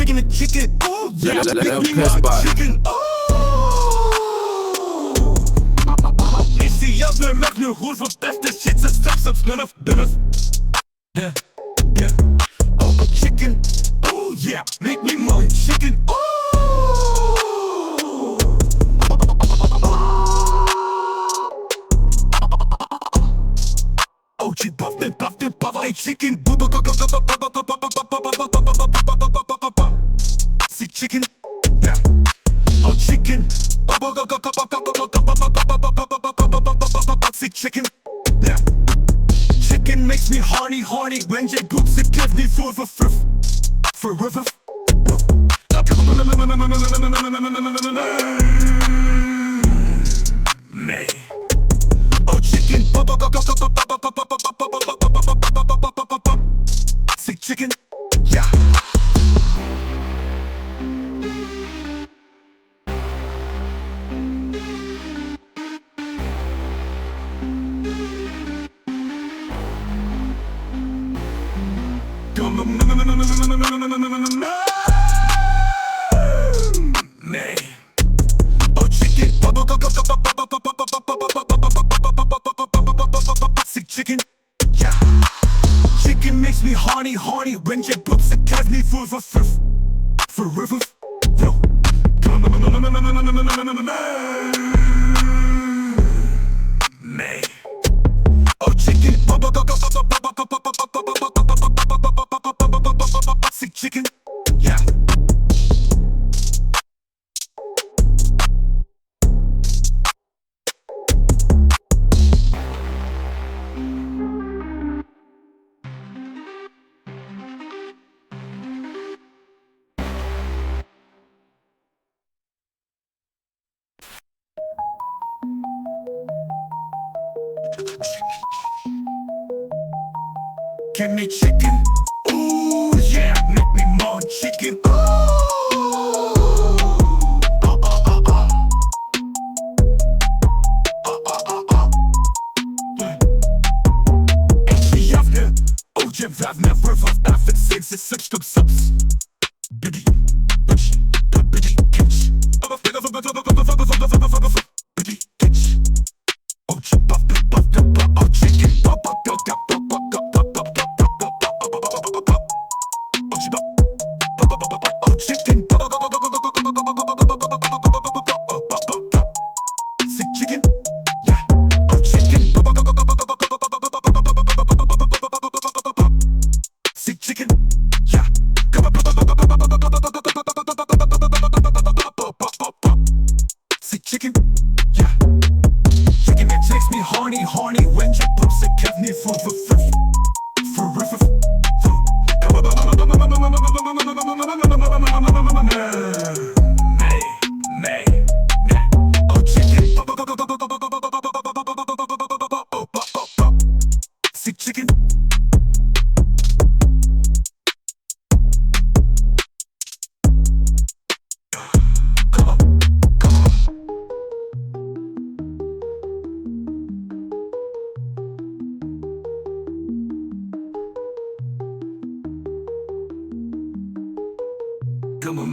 making the chicken. Oh yeah, make me my pissbot. chicken. Oh. Is die jazz met nu goed van beste shit, ze straks op snurf. Yeah, yeah. Oh, chicken. Oh yeah, make me my chicken. Oh. Oh, she buffed it, hey chicken. See chicken, yeah. Oh chicken, see chicken, yeah. Chicken makes me horny when je boots it gives me food for river. Nee. Oh chicken, see chicken, yeah. Nee. Oh chicken, see chicken, yeah. Chicken makes me horny when je books it gives me food for river. Nee. Oh chicken, see chicken, yeah. Give me chicken, ooh yeah, make me more chicken, ooh. En jawne, oh je blijft me vervat af en sinds het stuk subs. Biddy, bitch, biddy, kitsch. Biddy, kitsch. Oh je buff, oh chicken, see chicken, yeah. Oh chicken, see chicken, yeah. See chicken, yeah. Chicken it makes me horny when you books it gives me food for river. Oh chicken, see chicken. Come on,